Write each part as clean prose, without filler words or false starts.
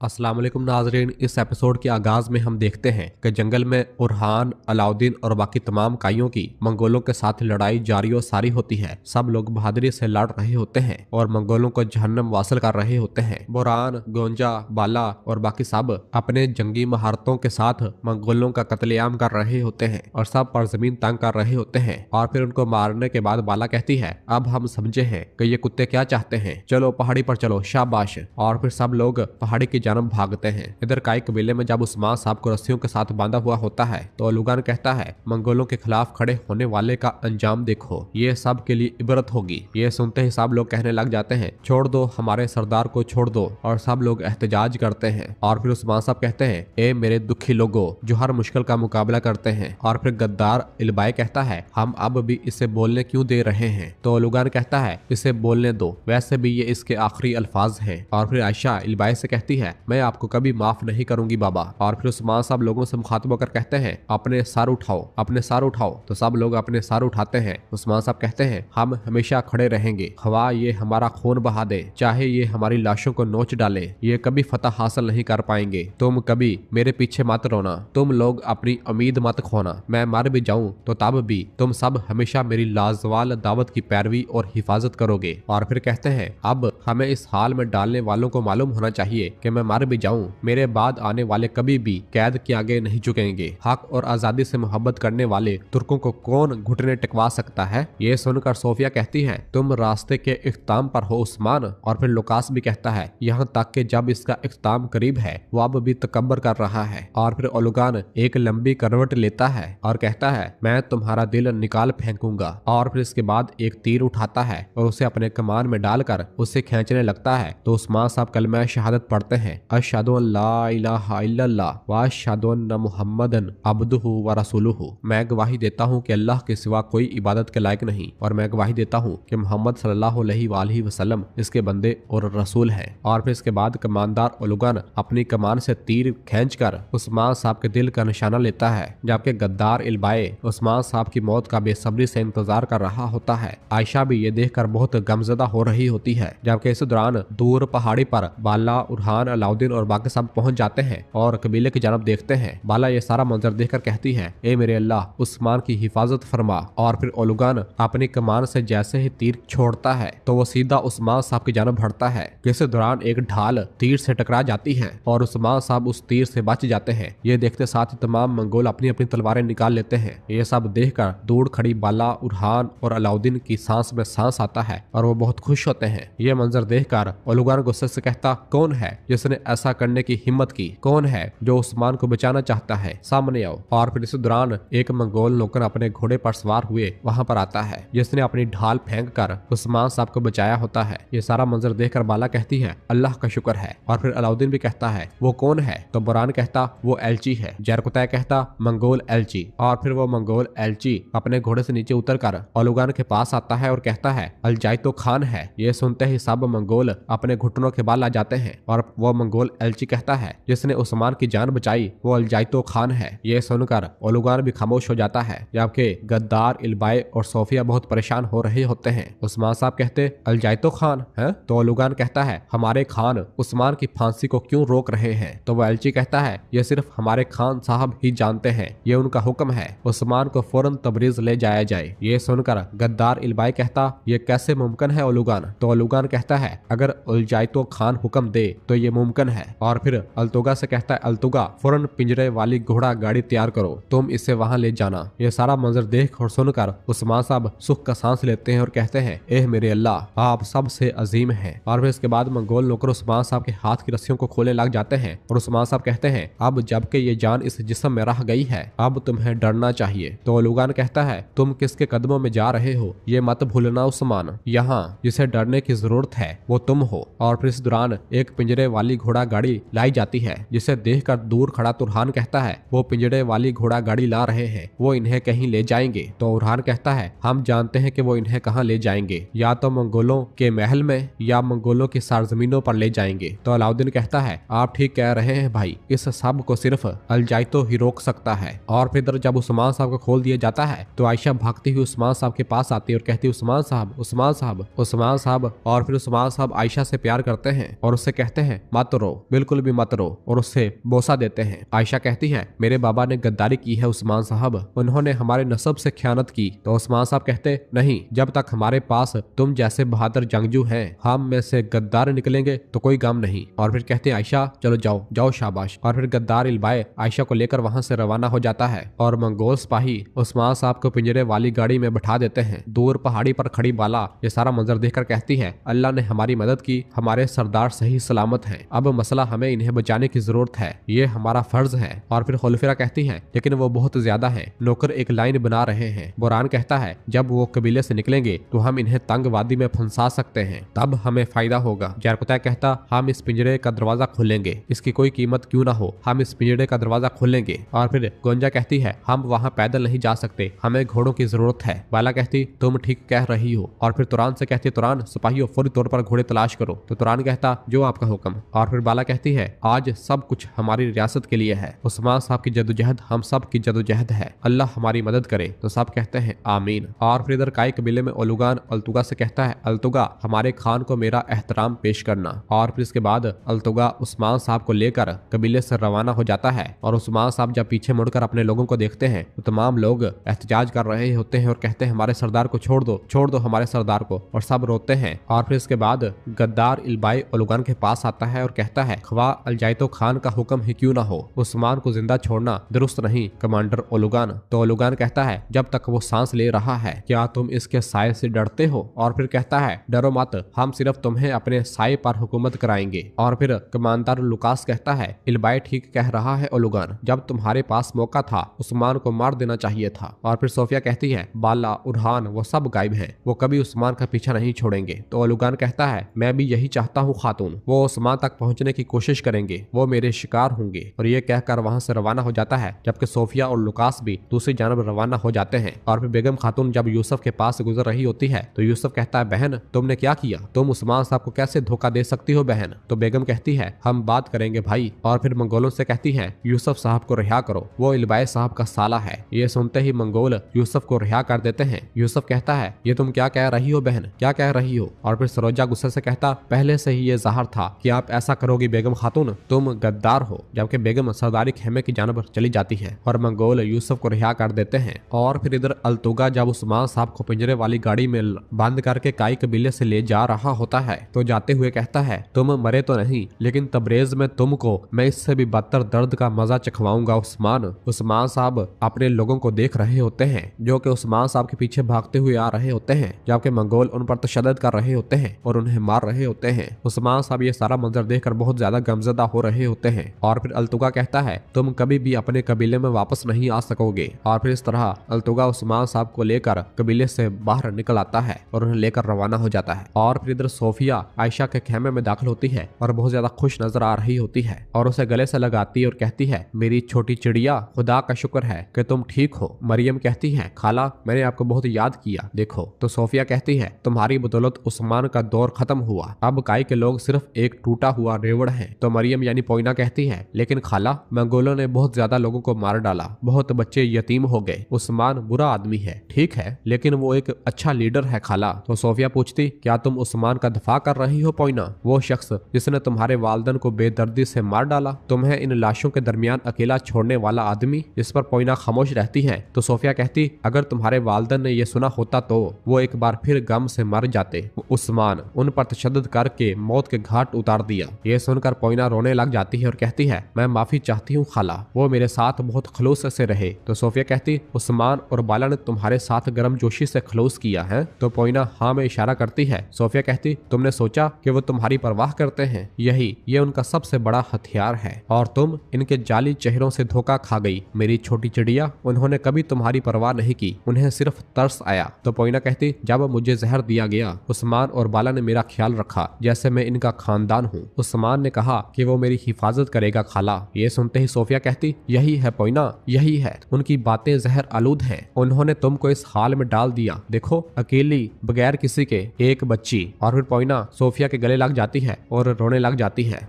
अस्सलाम वालेकुम नाजरीन। इस एपिसोड के आगाज में हम देखते हैं कि जंगल में उरहान, अलाउद्दीन और बाकी तमाम काइयों की मंगोलों के साथ लड़ाई जारी और सारी होती है। सब लोग बहादुरी से लड़ रहे होते हैं और मंगोलों को जहन्नम वासिल कर रहे होते हैं। बुरहान, गोंजा, बाला और बाकी सब अपने जंगी महारतों के साथ मंगोलों का कत्लेआम कर रहे होते हैं और सब पर जमीन तंग कर रहे होते हैं। और फिर उनको मारने के बाद बाला कहती है, अब हम समझे हैं कि ये कुत्ते क्या चाहते हैं, चलो पहाड़ी पर चलो, शाबाश। और फिर सब लोग पहाड़ी की जानब भागते हैं। इधर काई कबीले में जब उस्मान साहब को रस्सियों के साथ बांधा हुआ होता है तो ओलुगान कहता है, मंगोलों के खिलाफ खड़े होने वाले का अंजाम देखो, ये सब के लिए इबरत होगी। ये सुनते ही सब लोग कहने लग जाते हैं, छोड़ दो, हमारे सरदार को छोड़ दो। और सब लोग एहतजाज करते हैं। और फिर उस्मान साहब कहते हैं, ए मेरे दुखी लोगों जो हर मुश्किल का मुकाबला करते हैं। और फिर गद्दार इल्बाई कहता है, हम अब भी इसे बोलने क्यों दे रहे हैं। तो ओलुगान कहता है, इसे बोलने दो, वैसे भी ये इसके आखिरी अल्फाज हैं। और फिर आयशा इल्बाई से कहती है, मैं आपको कभी माफ नहीं करूंगी बाबा। और फिर उस्मान साहब लोगों से मुखातिब होकर कहते हैं, अपने सर उठाओ, अपने सर उठाओ। तो सब लोग अपने सर उठाते हैं। उस्मान साहब कहते हैं, हम हमेशा खड़े रहेंगे, खवा ये हमारा खून बहा दे, चाहे ये हमारी लाशों को नोच डाले, ये कभी फतह हासिल नहीं कर पाएंगे। तुम कभी मेरे पीछे मत रोना, तुम लोग अपनी उम्मीद मत खोना। मैं मर भी जाऊं तो तब भी तुम सब हमेशा मेरी लाजवाल दावत की पैरवी और हिफाजत करोगे। और फिर कहते हैं, अब हमें इस हाल में डालने वालों को मालूम होना चाहिए कि मैं मर भी जाऊं, मेरे बाद आने वाले कभी भी कैद के आगे नहीं झुकेंगे। हक और आजादी से मोहब्बत करने वाले तुर्कों को कौन घुटने टिकवा सकता है। ये सुनकर सोफिया कहती है, तुम रास्ते के इख्ताम पर हो उस्मान। और फिर लुकास भी कहता है, यहाँ तक कि जब इसका इख्ताम करीब है वो अब भी तकब्बर कर रहा है। और फिर ओलुगान एक लंबी करवट लेता है और कहता है, मैं तुम्हारा दिल निकाल फेंकूंगा। और फिर इसके बाद एक तीर उठाता है और उसे अपने कमान में डालकर उसे खींचने लगता है। तो उस्मान साहब कलमा शहादत पढ़ते हैं, अशहदु अल्ला इलाहा इल्लल्लाह व अशहदु अन्ना मुहम्मदन अब्दुहु व रसूलुहु। मैं गवाही देता हूँ कि अल्लाह के सिवा कोई इबादत के लायक नहीं, और मैं गवाही देता हूँ कि मोहम्मद सल्लल्लाहु अलैहि वसल्लम इसके बंदे और रसूल हैं। और फिर इसके बाद कमानदार ओलुगान अपनी कमान से तीर खींचकर उस्मान साहब के दिल का निशाना लेता है, जबकि गद्दार इल्बाए उस्मान साहब की मौत का बेसब्री से इंतजार कर रहा होता है। आयशा भी ये देखकर बहुत गमजदा हो रही होती है। जबकि इस दौरान दूर पहाड़ी पर बाला, उरहान, अलाउद्दीन और बाकी सब पहुंच जाते हैं और कबीले की जानब देखते हैं। बाला ये सारा मंजर देखकर कहती है, ए मेरे अल्लाह, उस्मान की हिफाजत फरमा। और फिर ओलुगान अपनी कमान से जैसे ही तीर छोड़ता है तो वो सीधा उस्मान साहब की जानब बढ़ता है। इस दौरान एक ढाल तीर से टकरा जाती है और उस्मान साहब उस तीर से बच जाते हैं। ये देखते साथ ही तमाम मंगोल अपनी अपनी तलवारें निकाल लेते हैं। ये सब देखकर दूर खड़ी बाला, उरहान और अलाउद्दीन की सांस में सांस आता है और वो बहुत खुश होते हैं। ये मंजर देखकर ओलुगान गुस्से से कहता, कौन है जिसने ऐसा करने की हिम्मत की, कौन है जो उस्मान को बचाना चाहता है, सामने आओ। और फिर इस दौरान एक मंगोल नौकर अपने घोड़े पर सवार हुए वहां पर आता है, जिसने अपनी ढाल फेंक कर उस्मान साहब को बचाया होता है। ये सारा मंजर देखकर बाला कहती है, अल्लाह का शुक्र है। और फिर अलाउद्दीन भी कहता है, वो कौन है। तो बुरहान कहता, वो एलची है। जरकुतै कहता, मंगोल एलची। और फिर वो मंगोल एलची अपने घोड़े से नीचे उतरकर ओलुगान के पास आता है और कहता है, अलजाइतो खान है। ये सुनते ही सब मंगोल अपने घुटनों के बाल आ जाते हैं और वो मंगोल एलची कहता है, जिसने उस्मान की जान बचाई वो अलजाइतो खान है। ये सुनकर ओलुगान भी खामोश हो जाता है, जबकि गद्दार इल्बाई और सोफिया बहुत परेशान हो रहे होते हैं। उस्मान साहब कहते, अलजाइतो खान है। तो ओलुगान कहता है, हमारे खान उस्मान की फांसी को क्यों रोक रहे हैं। तो वो एलची कहता है, ये सिर्फ हमारे खान साहब ही जानते हैं, ये उनका हुक्म है, उस्मान को फौरन तबरीज ले जाया जाए। ये सुनकर गद्दार इल्बाई कहता, ये कैसे मुमकिन है ओलुगान। तो ओलुगान कहता है, अगर उलजाइतो खान हुक्म दे तो ये मुमकिन है। और फिर अल्तुगा से कहता है, अल्तुगा फौरन पिंजरे वाली घोड़ा गाड़ी तैयार करो, तुम इसे वहां ले जाना। ये सारा मंजर देख और सुनकर उस्मान साहब सुख का सांस लेते हैं और कहते हैं, एह मेरे अल्लाह, आप सबसे अजीम हैं। और फिर इसके बाद मंगोल नौकर उस्मान साहब के हाथ की रस्सियों को खोलने लग जाते हैं और उस्मान साहब कहते हैं, अब जबकि ये जान इस जिस्म में रह गई है अब तुम्हें डरना चाहिए। तो ओलुगान कहता है, तुम किसके कदमों में जा रहे हो, ये मत भूलना उस्मान, यहाँ जिसे डरने की जरूरत है वो तुम हो। और फिर इस दौरान एक पिंजरे वाली घोड़ा गाड़ी लाई जाती है, जिसे देखकर दूर खड़ा तुरहान कहता है, वो पिंजरे वाली घोड़ा गाड़ी ला रहे हैं, वो इन्हें कहीं ले जाएंगे। तो उरहान कहता है, हम जानते हैं कि वो इन्हें कहाँ ले जाएंगे, या तो मंगोलों के महल में या मंगोलों की सरजमीनों पर ले जाएंगे। तो अलाउद्दीन कहता है, आप ठीक कह रहे हैं भाई, इस सब को सिर्फ अलजाइतो ही रोक सकता है। और फिर जब उस्मान साहब को खोल दिया जाता है तो आयशा भागती हुई उस्मान साहब के पास आती है और कहती है, उस्मान साहब, उस्मान साहब, उस्मान साहब। और फिर उस्मान साहब आयशा से प्यार करते हैं और उससे कहते हैं, मत मत रो, बिल्कुल भी मत रो, और उससे बोसा देते हैं। आयशा कहती है मेरे बाबा ने गद्दारी की है उस्मान साहब, उन्होंने हमारे नस्ब से खयानत की। तो उस्मान साहब कहते नहीं, जब तक हमारे पास तुम जैसे बहादुर जंगजू हैं, हम में से गद्दार निकलेंगे तो कोई गम नहीं। और फिर कहते हैं आयशा चलो जाओ जाओ शाबाश। और फिर गद्दार इल्बाए आयशा को लेकर वहां से रवाना हो जाता है और मंगोल सिपाही उस्मान साहब को पिंजरे वाली गाड़ी में बैठा देते हैं। दूर पहाड़ी पर खड़ी बाला ये सारा मंजर देखकर कहती है अल्लाह ने हमारी मदद की, हमारे सरदार सही सलामत हैं, अब मसला हमें इन्हें बचाने की जरूरत है, ये हमारा फर्ज है। और फिर खुलफिरा कहती है लेकिन वो बहुत ज्यादा है, नौकर एक लाइन बना रहे हैं। बुरहान कहता है जब वो कबीले से निकलेंगे तो हम इन्हें तंग वादी में फंसा सकते हैं, तब हमें फायदा होगा। जरकुता कहता हम इस पिंजरे का दरवाजा खोलेंगे, इसकी कोई कीमत क्यों ना हो, हम इस पिंजरे का दरवाजा खोलेंगे। और फिर गोंजा कहती है हम वहाँ पैदल नहीं जा सकते, हमें घोड़ों की जरूरत है। बाला कहती तुम ठीक कह रही हो। और फिर तुरान से कहती तुरान सिपाहियों फौरी तौर पर घोड़े तलाश करो। तो तुरान कहता जो आपका हुक्म। और फिर बाला कहती है आज सब कुछ हमारी रियासत के लिए है, उस्मान साहब की जदोजहद हम सब की जदोजहद है, अल्लाह हमारी मदद करे। तो सब कहते हैं आमीन। और फिर इधर काई कबीले में ओलुगान अल्तुगा से कहता है अल्तुगा हमारे खान को मेरा एहतराम पेश करना। और फिर इसके बाद अल्तुगा उस्मान साहब को लेकर कबीले से रवाना हो जाता है। और उस्मान साहब जब पीछे मुड़कर अपने लोगों को देखते हैं तो तमाम लोग एहतजाज कर रहे होते हैं और कहते हैं हमारे सरदार को छोड़ दो हमारे सरदार को, और सब रोते हैं। और फिर इसके बाद गद्दार इल्बाई ओलुगान के पास आता है और कहता है ख्वा अलजाइतो खान का हुक्म ही क्यों ना हो, उस्मान को जिंदा छोड़ना दुरुस्त नहीं कमांडर ओलुगान। तो ओलुगान कहता है जब तक वो सांस ले रहा है क्या तुम इसके साये से डरते हो। और फिर कहता है डरो मत, हम सिर्फ तुम्हें अपने साये पर हुकूमत कराएंगे। और फिर कमांडर लुकास कहता है इल्बाई ठीक कह रहा है ओलुगान, जब तुम्हारे पास मौका था उस्मान को मार देना चाहिए था। और फिर सोफिया कहती है बाला उरहान वो सब गायब हैं, वो कभी उस्मान का पीछा नहीं छोड़ेंगे। तो ओलुगान कहता है मैं भी यही चाहता हूँ खातून, वो उस्मान तक पहुँचने की कोशिश करेंगे, वो मेरे शिकार होंगे। और ये कहकर वहाँ से रवाना हो जाता है, जबकि सोफिया और लुकास भी दूसरी जानब रवाना हो जाते हैं। और फिर बेगम खातून जब यूसुफ के पास से गुजर रही होती है तो यूसुफ कहता है बहन तुमने क्या किया, तुम उस्मान साहब को कैसे धोखा दे सकती हो बहन। तो बेगम कहती है हम बात करेंगे भाई। और फिर मंगोलों से कहती है यूसुफ साहब को रिहा करो, वो इल्बाई साहब का साला है। ये सुनते ही मंगोल यूसुफ को रिहा कर देते हैं। यूसुफ कहता है ये तुम क्या कह रही हो बहन, क्या कह रही हो। और फिर सरोजा गुस्से से कहता पहले से ही ये जाहिर था कि आप ऐसा करोगी बेगम खातून, तुम गद्दार हो। जबकि बेगम सरदारी खेमे की जानब चली जाती है और मंगोल यूसुफ को रिहा कर देते हैं। और फिर इधर अल्तुगा जब उस्मान साहब को पिंजरे वाली गाड़ी में बंद करके काई कबीले से ले जा रहा होता है तो जाते हुए कहता है तुम मरे तो नहीं, लेकिन तबरेज में तुमको मैं इससे भी बदतर दर्द का मजा चखवाऊंगा उस्मान। उस्मान साहब अपने लोगों को देख रहे होते हैं जो कि उस्मान साहब के पीछे भागते हुए आ रहे होते हैं, जबकि मंगोल उन पर तशद्दुद कर रहे होते हैं और उन्हें मार रहे होते हैं। उस्मान साहब ये सारा मंजर देखकर बहुत ज्यादा गमजदा हो रहे होते हैं। और फिर अल्तुगा कहता है तुम कभी भी अपने कबीले में वापस नहीं आ सकोगे। और फिर इस तरह अल्तुगा उस्मान साहब को लेकर कबीले से बाहर निकल आता है और उन्हें लेकर रवाना हो जाता है। और फिर इधर सोफिया आयशा के खेमे में दाखिल होती है और बहुत ज्यादा खुश नजर आ रही होती है और उसे गले से लगाती है और कहती है मेरी छोटी चिड़िया खुदा का शुक्र है कि तुम ठीक हो। मरियम कहती है खाला मैंने आपको बहुत याद किया देखो। तो सोफिया कहती है तुम्हारी बदौलत उस्मान का दौर खत्म हुआ, अब काई के लोग सिर्फ एक टूटा हुआ रेवड़ है। तो मरियम यानी पोइना कहती है लेकिन खाला मंगोलों ने बहुत ज्यादा लोगों को मार डाला, बहुत बच्चे यतीम हो गए, उस्मान बुरा आदमी है ठीक है लेकिन वो एक अच्छा लीडर है खाला। तो सोफिया पूछती क्या तुम उस्मान का दफा कर रही हो पोइना, वो शख्स जिसने तुम्हारे वालिदैन को बेदर्दी से मार डाला, तुम्हें इन लाशों के दरमियान अकेला छोड़ने वाला आदमी। इस पर पोइना खामोश रहती है। तो सोफिया कहती अगर तुम्हारे वालिदैन ने यह सुना होता तो वो एक बार फिर गम से मर जाते, उस्मान उन पर तशद्दुद करके मौत के घाट उतार दिया। ये सुनकर पोइना रोने लग जाती है और कहती है मैं माफी चाहती हूँ खाला, वो मेरे साथ बहुत खलूस से रहे। तो सोफिया कहती उस्मान और बाला ने तुम्हारे साथ गर्म जोशी से खलूस किया है। तो पोइना हाँ में इशारा करती है। सोफिया कहती तुमने सोचा कि वो तुम्हारी परवाह करते हैं, ये उनका सबसे बड़ा हथियार है और तुम इनके जाली चेहरों से धोखा खा गई मेरी छोटी चिड़िया, उन्होंने कभी तुम्हारी परवाह नहीं की, उन्हें सिर्फ तरस आया। तो पोइना कहती जब मुझे जहर दिया गया उस्मान और बाला ने मेरा ख्याल रखा जैसे मैं इनका खानदान हूँ, उस्मान ने कहा कि वो मेरी हिफाजत करेगा खाला। ये सुनते ही सोफिया कहती यही है पोइना, यही है, उनकी बातें जहर आलूद हैं, उन्होंने तुमको इस हाल में डाल दिया, देखो अकेली बगैर किसी के एक बच्ची। और फिर पोइना सोफिया के गले लग जाती है और रोने लग जाती है।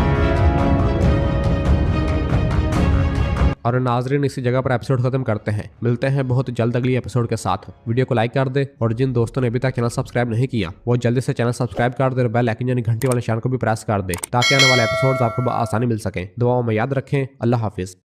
और नाजरीन इसी जगह पर एपिसोड खत्म करते हैं। मिलते हैं बहुत जल्द अगली एपिसोड के साथ। वीडियो को लाइक कर दे और जिन दोस्तों ने अभी तक चैनल सब्सक्राइब नहीं किया वो जल्दी से चैनल सब्सक्राइब कर दे और बेल आइकन यानी घंटी वाले निशान को भी प्रेस कर दे ताकि आने वाले एपिसोड्स आपको आसानी मिल सके। दुआओं में याद रखें। अल्लाह हाफिज।